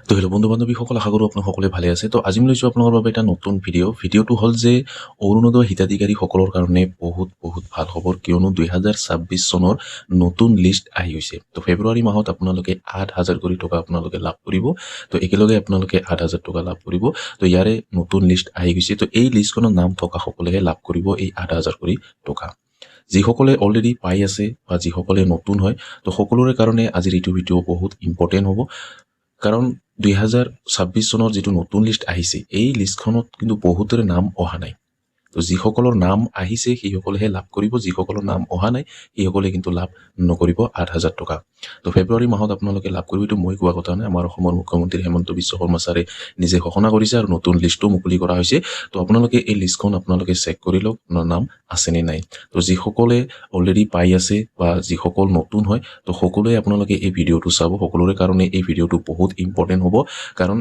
তো হেল্ল' বন্ধু বান্ধৱীসকল, আশা কৰোঁ আপোনালোক সকলোৱে ভালে আছে। তো আজি মই লৈছোঁ আপোনালোকৰ বাবে এটা নতুন ভিডিঅ'টো হ'ল যে অৰুণোদয় হিতাধিকাৰীসকলৰ কাৰণে বহুত ভাল খবৰ, কিয়নো 2026 চনৰ নতুন লিষ্ট আহি গৈছে। তো ফেব্ৰুৱাৰী মাহত আপোনালোকে 8,000 কোটি টকা আপোনালোকে লাভ কৰিব। তো একেলগে আপোনালোকে 8,000 টকা লাভ কৰিব। তো ইয়াৰে নতুন লিষ্ট আহি গৈছে। তো এই লিষ্টখনৰ নাম থকা সকলেহে লাভ কৰিব এই 8,000 কোটি টকা। যিসকলে অলৰেডি পাই আছে বা যিসকলে নতুন হয়, তো সকলোৰে কাৰণে আজিৰ এইটো ভিডিঅ' বহুত ইম্পৰ্টেণ্ট হ'ব। কাৰণ 2026 চনৰ যিটো নতুন লিষ্ট আহিছে, এই লিষ্টখনত কিন্তু বহুতৰে নাম অহা নাই। তো যিসকলৰ নাম আহিছে সেইসকলেহে লাভ কৰিব, যিসকলৰ নাম অহা নাই সেইসকলে কিন্তু লাভ নকৰিব 8,000 টকা। তো ফেব্ৰুৱাৰী মাহত আপোনালোকে লাভ কৰিব, এইটো মই কোৱা কথা নাই, আমাৰ অসমৰ মুখ্যমন্ত্ৰী হেমন্ত বিশ্ব শৰ্মা ছাৰে নিজে ঘোষণা কৰিছে আৰু নতুন লিষ্টটো মুকলি কৰা হৈছে। তো আপোনালোকে এই লিষ্টখন আপোনালোকে চেক কৰি লওক, আপোনাৰ নাম আছেনে নাই। তো যিসকলে অলৰেডি পাই আছে বা যিসকল নতুন হয়, তো সকলোৱে আপোনালোকে এই ভিডিঅ'টো চাব। সকলোৰে কাৰণে এই ভিডিঅ'টো বহুত ইম্পৰ্টেণ্ট হ'ব, কাৰণ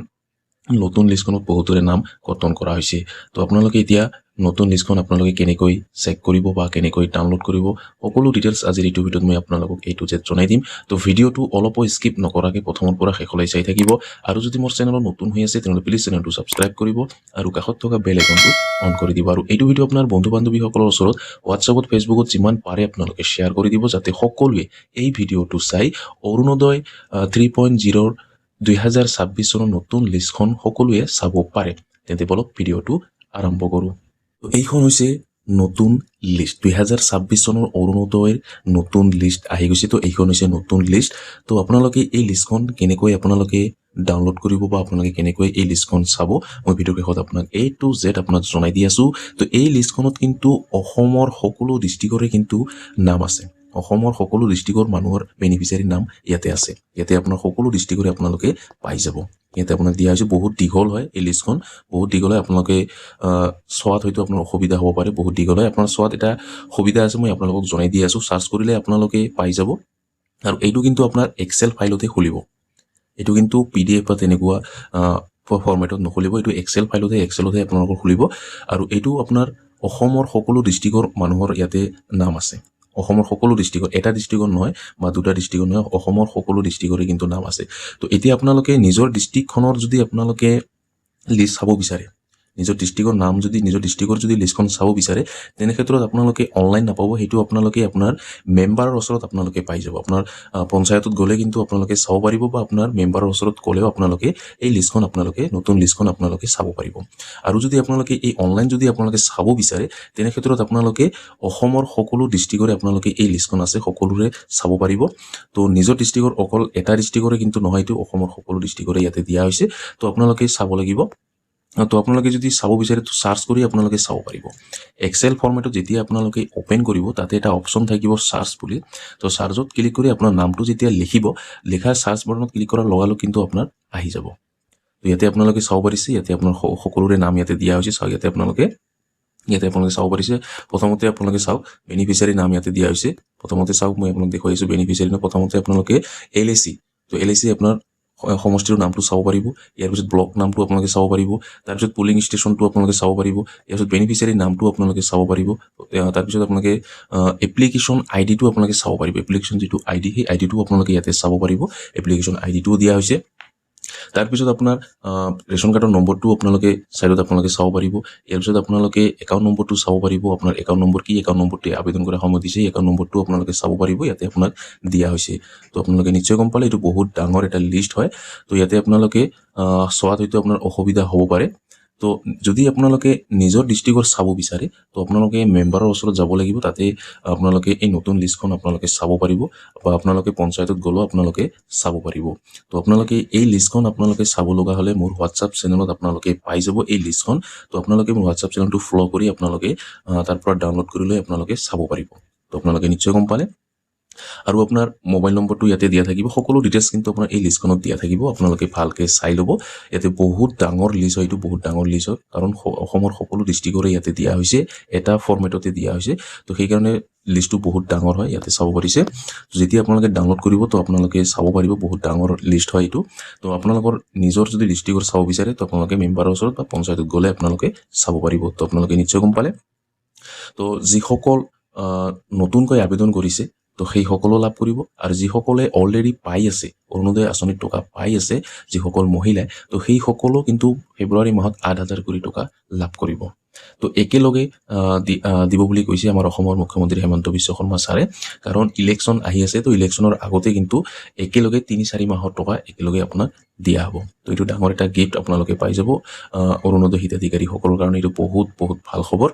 নতুন লিষ্টখনত বহুতৰে নাম কৰ্তন কৰা হৈছে। তো আপোনালোকে এতিয়া নতুন লিষ্টখন আপোনালোকে কেনেকৈ চেক কৰিব বা কেনেকৈ ডাউনলোড কৰিব, সকলো ডিটেইলছ আজিৰ এইটো ভিডিঅ'ত মই আপোনালোকক A to Z জনাই দিম। তো ভিডিঅ'টো অলপো স্কিপ নকৰাকৈ প্ৰথমৰ পৰা শেষলৈ চাই থাকিব। আৰু যদি মোৰ চেনেলত নতুন হৈ আছে তেনেহ'লে প্লিজ চেনেলটো ছাবস্ক্ৰাইব কৰিব আৰু কাষত থকা বেল আইকনটো অন কৰি দিব। আৰু এইটো ভিডিঅ' আপোনাৰ বন্ধু বান্ধৱীসকলৰ ওচৰত হোৱাটছআপত, ফেচবুকত যিমান পাৰে আপোনালোকে শ্বেয়াৰ কৰি দিব, যাতে সকলোৱে এই ভিডিঅ'টো চাই অৰুণোদয় 3.0 2026 চনৰ নতুন লিষ্টখন সকলোৱে চাব পাৰে। তেন্তে বলক ভিডিঅ'টো আৰম্ভ কৰোঁ। তো এইখন হৈছে নতুন লিষ্ট, 2026 চনৰ অৰুণোদয়ৰ নতুন লিষ্ট আহি গৈছে। তো এইখন হৈছে নতুন লিষ্ট। তো আপোনালোকে এই লিষ্টখন কেনেকৈ আপোনালোকে ডাউনলোড কৰিব বা আপোনালোকে কেনেকৈ এই লিষ্টখন চাব, মই ভিডিঅ'ৰ শেষত আপোনাক A to Z আপোনাক জনাই দি আছোঁ। তো এই লিষ্টখনত কিন্তু অসমৰ সকলো ডিষ্ট্ৰিক্টৰে কিন্তু নাম আছে। অসমৰ সকলো ডিষ্ট্ৰিক্টৰ মানুহৰ বেনিফিচিয়াৰী নাম ইয়াতে আছে। ইয়াতে আপোনাৰ সকলো ডিষ্ট্ৰিক্টৰে আপোনালোকে পাই যাব। ইয়াতে আপোনাক দিয়া হৈছে, বহুত দীঘল হয় এই লিষ্টখন, বহুত দীঘল হয়। আপোনালোকে চোৱাত হয়তো আপোনাৰ অসুবিধা হ'ব পাৰে, বহুত দীঘল হয়। আপোনাৰ চোৱাত এটা সুবিধা আছে, মই আপোনালোকক জনাই দি আছোঁ। চাৰ্চ কৰিলে আপোনালোকে পাই যাব। আৰু এইটো কিন্তু আপোনাৰ এক্সেল ফাইলতে খুলিব, এইটো কিন্তু PDF বা তেনেকুৱা ফৰ্মেটত নখুলিব, এইটো এক্সেল ফাইলতহে, এক্সেলতহে আপোনালোকৰ খুলিব। আৰু এইটো আপোনাৰ অসমৰ সকলো ডিষ্ট্ৰিক্টৰ মানুহৰ ইয়াতে নাম আছে। অসমৰ সকলো ডিষ্ট্ৰিক্টৰ, এটা ডিষ্ট্ৰিক্টৰ নহয় বা দুটা ডিষ্ট্ৰিক্টৰ নহয়, অসমৰ সকলো ডিষ্ট্ৰিক্টৰে কিন্তু নাম আছে। তো এতিয়া আপোনালোকে নিজৰ ডিষ্ট্ৰিক্টখনৰ যদি আপোনালোকে লিষ্ট চাব বিচাৰে, নিজৰ ডিষ্ট্ৰিক্টৰ নাম যদি, নিজৰ ডিষ্ট্ৰিক্টৰ যদি লিষ্টখন চাব বিচাৰে, তেনে ক্ষেত্ৰত আপোনালোকে অনলাইন নাপাব, সেইটো আপোনালোকে আপোনাৰ মেম্বাৰৰ ওচৰত আপোনালোকে পাই যাব। আপোনাৰ পঞ্চায়তত গ'লে কিন্তু আপোনালোকে চাব পাৰিব, বা আপোনাৰ মেম্বাৰৰ ওচৰত গ'লেও আপোনালোকে এই লিষ্টখন আপোনালোকে, নতুন লিষ্টখন আপোনালোকে চাব পাৰিব। আৰু যদি আপোনালোকে এই অনলাইন যদি আপোনালোকে চাব বিচাৰে, তেনে ক্ষেত্ৰত আপোনালোকে অসমৰ সকলো ডিষ্ট্ৰিক্টৰে আপোনালোকে এই লিষ্টখন আছে, সকলোৰে চাব পাৰিব। তো নিজৰ ডিষ্ট্ৰিক্টৰ অকল এটা ডিষ্ট্ৰিক্টৰে কিন্তু নহয়, এইটো অসমৰ সকলো ডিষ্ট্ৰিক্টৰে ইয়াতে দিয়া হৈছে। তো আপোনালোকে চাব লাগিব। তো আপোনালোকে যদি চাব বিচাৰে, তো চাৰ্চ কৰি আপোনালোকে চাব পাৰিব। এক্সেল ফৰ্মেটত যেতিয়া আপোনালোকে অ'পেন কৰিব, তাতে এটা অপশ্যন থাকিব চাৰ্চ বুলি। তো চাৰ্চত ক্লিক কৰি আপোনাৰ নামটো যেতিয়া লিখিব, লিখাৰ চাৰ্চ বাটনত ক্লিক কৰাৰ লগালগ কিন্তু আপোনাৰ আহি যাব। তো ইয়াতে আপোনালোকে চাব পাৰিছে, ইয়াতে আপোনাৰ সকলোৰে নাম ইয়াতে দিয়া হৈছে। চাওক, ইয়াতে আপোনালোকে চাব পাৰিছে। প্ৰথমতে আপোনালোকে চাওক, বেনিফিচিয়াৰী নাম ইয়াতে দিয়া হৈছে। প্ৰথমতে চাওক, মই আপোনাক দেখুৱাই আছোঁ বেনিফিচিয়াৰী নাম। প্ৰথমতে আপোনালোকে LAC, তো LAC আপোনাৰ সমষ্টিৰ নামটো চাব পাৰিব। ইয়াৰ পিছত ব্লক নামটো আপোনালোকে চাব পাৰিব। তাৰপিছত পুলিং ষ্টেচনটো আপোনালোকে চাব পাৰিব। ইয়াৰ পিছত বেনিফিচিয়াৰী নামটো আপোনালোকে চাব পাৰিব। তাৰপিছত আপোনালোকে এপ্লিকেশ্যন আইডিটো আপোনালোকে চাব পাৰিব। এপ্লিকেশ্যন যিটো ID, সেই আইডিটো আপোনালোকে ইয়াতে চাব পাৰিব। এপ্লিকেশ্যন আইডিটোও দিয়া হৈছে। তাৰপিছত আপোনাৰ ৰেচন কাৰ্ডৰ নম্বৰটো আপোনালোকে চাইডত আপোনালোকে চাব পাৰিব। ইয়াৰ পিছত আপোনালোকে একাউণ্ট নম্বৰটো চাব পাৰিব। আপোনাৰ একাউণ্ট নম্বৰ কি, একাউণ্ট নম্বৰটো আবেদন কৰাৰ সময়ত দিছে, একাউণ্ট নম্বৰটো আপোনালোকে চাব পাৰিব। ইয়াতে আপোনাক দিয়া হৈছে। তো আপোনালোকে নিশ্চয় গম পালে, এইটো বহুত ডাঙৰ এটা লিষ্ট হয়। তো ইয়াতে আপোনালোকে চোৱাত হয়তো আপোনাৰ অসুবিধা হ'ব পাৰে। তো যদি আপোনালোকে নিজৰ ডিষ্ট্ৰিক্টৰ চাব বিচাৰে, তো আপোনালোকে মেম্বাৰৰ ওচৰত যাব লাগিব। তাতে আপোনালোকে এই নতুন লিষ্টখন আপোনালোকে চাব পাৰিব, বা আপোনালোকে পঞ্চায়তত গ'লেও আপোনালোকে চাব পাৰিব। তো আপোনালোকে এই লিষ্টখন আপোনালোকে চাব লগা হ'লে মোৰ হোৱাটছআপ চেনেলত আপোনালোকে পাই যাব এই লিষ্টখন। তো আপোনালোকে মোৰ হোৱাটছআপ চেনেলটো ফ'ল' কৰি আপোনালোকে তাৰ পৰা ডাউনলোড কৰি লৈ আপোনালোকে চাব পাৰিব। তো আপোনালোকে নিশ্চয় গম পালে। আৰু আপোনাৰ মোবাইল নম্বৰটো ইয়াতে দিয়া থাকিব। সকলো ডিটেইলছ কিন্তু আপোনাৰ এই লিষ্টখনত দিয়া থাকিব। আপোনালোকে ভালকৈ চাই ল'ব। ইয়াতে বহুত ডাঙৰ লিষ্ট হয়, এইটো বহুত ডাঙৰ লিষ্ট হয়, কাৰণ অসমৰ সকলো ডিষ্ট্ৰিক্টৰে ইয়াতে দিয়া হৈছে, এটা ফৰ্মেটতে দিয়া হৈছে। তো সেইকাৰণে লিষ্টটো বহুত ডাঙৰ হয়, ইয়াতে চাব পাৰিছে। যেতিয়া আপোনালোকে ডাউনলোড কৰিব, তো আপোনালোকে চাব পাৰিব, বহুত ডাঙৰ লিষ্ট হয় এইটো। তো আপোনালোকৰ নিজৰ যদি ডিষ্ট্ৰিক্টৰ চাব বিচাৰে, তো আপোনালোকে মেম্বাৰৰ ওচৰত বা পঞ্চায়তত গ'লে আপোনালোকে চাব পাৰিব। তো আপোনালোকে নিশ্চয় গম পালে। তো যিসকল নতুনকৈ আবেদন কৰিছে, তো তো সেই সকলো লাভ কৰিব আৰু যিসকলে অলৰেডি পাই আছে অৰুণোদয় আঁচনিৰ টকা পাই আছে যিসকল মহিলাই তো সেই সকলো কিন্তু ফেব্ৰুৱাৰী মাহত 8,000 কোটি টকা লাভ কৰিব তো একেলগে দিব বুলি কৈছে আমাৰ অসমৰ মুখ্যমন্ত্ৰী হেমন্ত বিশ্ব শৰ্মা ছাৰে কাৰণ ইলেকশ্যন আহি আছে তো ইলেকশ্যনৰ আগতে কিন্তু একেলগে 3-4 মাহৰ টকা একেলগে আপোনাক দিয়া হ'ব তো এইটো ডাঙৰ এটা গিফ্ট আপোনালোকে পাই যাব অৰুণোদয় হিতাধিকাৰীসকলৰ কাৰণে এইটো বহুত বহুত ভাল খবৰ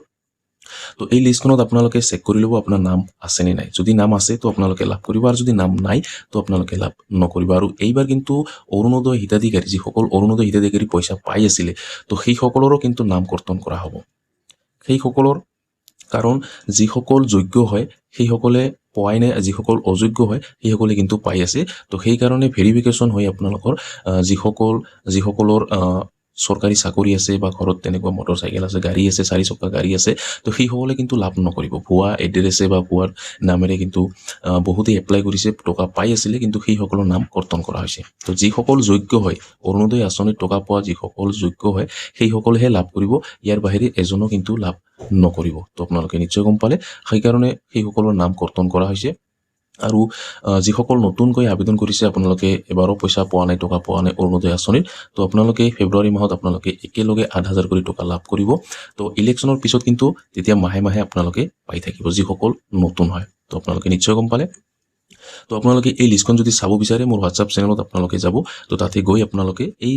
তো এই লিষ্টখনত আপোনালোকে চেক কৰি ল'ব আপোনাৰ নাম আছে নে নাই যদি নাম আছে তো আপোনালোকে লাভ কৰিব আৰু যদি নাম নাই তো আপোনালোকে লাভ নকৰিব আৰু এইবাৰ কিন্তু অৰুণোদয় হিতাধিকাৰী যিসকল অৰুণোদয় হিতাধিকাৰী পইচা পাই আছিলে তো সেই সকলৰো কিন্তু নাম কৰ্তন কৰা হ'ব সেই সকলৰ কাৰণ যিসকল যোগ্য হয় সেইসকলে পোৱাই নাই যিসকল অযোগ্য হয় সেইসকলে কিন্তু পাই আছে তো সেইকাৰণে ভেৰিফিকেশ্যন হৈ আপোনালোকৰ যিসকলৰ চৰকাৰী চাকৰি আছে বা ঘৰত তেনেকুৱা মটৰচাইকেল আছে গাড়ী আছে 4 চকা গাড়ী আছে তো সেইসকলে কিন্তু লাভ নকৰিব ভুৱা এড্ৰেছে বা ভুৱাৰ নামেৰে কিন্তু বহুতে এপ্লাই কৰিছে টকা পাই আছিলে কিন্তু সেইসকলৰ নাম কৰ্তন কৰা হৈছে তো যিসকল যোগ্য হয় অৰুণোদয় আঁচনিৰ টকা পোৱা যিসকল যোগ্য হয় সেইসকলেহে লাভ কৰিব ইয়াৰ বাহিৰে এজনো কিন্তু লাভ নকৰিব তো আপোনালোকে নিশ্চয় গম পালে সেইকাৰণে সেইসকলৰ নাম কৰ্তন কৰা হৈছে আৰু যিসকল নতুনকৈ আবেদন কৰিছে আপোনালোকে এবাৰো পইচা পোৱা নাই টকা পোৱা নাই অৰুণোদয় আঁচনিৰ তো আপোনালোকে ফেব্ৰুৱাৰী মাহত আপোনালোকে একেলগে 8,000 কোটি টকা লাভ কৰিব তো ইলেকশ্যনৰ পিছত কিন্তু তেতিয়া মাহে মাহে আপোনালোকে পাই থাকিব যিসকল নতুন হয় তো আপোনালোকে নিশ্চয় গম পালে তো আপোনালোকে এই লিষ্টখন যদি চাব বিচাৰে মোৰ হোৱাটছআপ চেনেলত আপোনালোকে যাব তো তাতে গৈ আপোনালোকে এই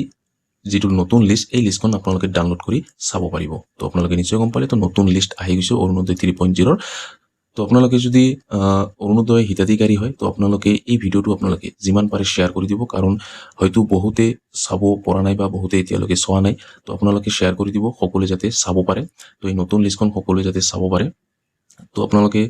যিটো নতুন লিষ্ট এই লিষ্টখন আপোনালোকে ডাউনলোড কৰি চাব পাৰিব তো আপোনালোকে নিশ্চয় গম পালে তো নতুন লিষ্ট আহি গৈছে অৰুণোদয় 3.0 তো আপোনালোকে যদি অৰুণোদয় হিতাধিকাৰী হয় তো আপোনালোকে এই ভিডিঅ'টো আপোনালোকে যিমান পাৰে শ্বেয়াৰ কৰি দিব কাৰণ হয়তো বহুতে চাব পৰা নাই বা বহুতে এতিয়ালৈকে চোৱা নাই তো আপোনালোকে শ্বেয়াৰ কৰি দিব সকলোৱে যাতে চাব পাৰে তো এই নতুন লিষ্টখন সকলোৱে যাতে চাব পাৰে তো আপোনালোকে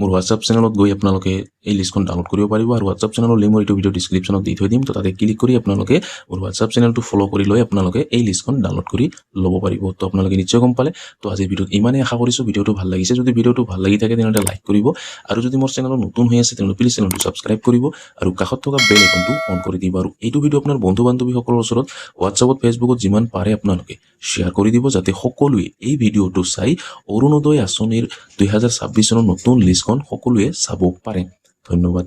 মোৰ হোৱাটছআপ চেনেলত গৈ আপোনালোকে এই লিষ্টখন ডাউনলোড কৰিব পাৰিব আৰু হোৱাটছআপ চেনেলৰ লিংক মই এইটো ভিডিঅ' ডিছক্ৰিপশ্যনত দি থৈ দিম তো তাতে ক্লিক কৰি আপোনালোকে মোৰ হোৱাটছআপ চেনেলটো ফ'ল' কৰি লৈ আপোনালোকে এই লিষ্টখন ডাউনলোড কৰি ল'ব পাৰিব তো আপোনালোকে নিশ্চয় গম পালে তো আজিৰ ভিডিঅ'ত ইমানেই আশা কৰিছোঁ ভিডিঅ'টো ভাল লাগিছে যদি ভিডিঅ'টো ভাল লাগি থাকে তেনেহ'লে লাইক কৰিব আৰু যদি মোৰ চেনেলত নতুন হৈ আছে তেনেহ'লে প্লিজ চেনেলটো ছাবস্ক্ৰাইব কৰিব আৰু কাষত থকা বেল আইকনটো অন কৰি দিব আৰু এইটো ভিডিঅ' আপোনাৰ বন্ধু বান্ধৱীসকলৰ ওচৰত হোৱাটছআপত ফেচবুকত যিমান পাৰে আপোনালোকে শ্বেয়াৰ কৰি দিব যাতে সকলোৱে এই ভিডিঅ'টো চাই অৰুণোদয় আঁচনিৰ 2026 চনৰ নতুন লিষ্টখন সকলোৱে চাব পাৰে ধন্যবাদ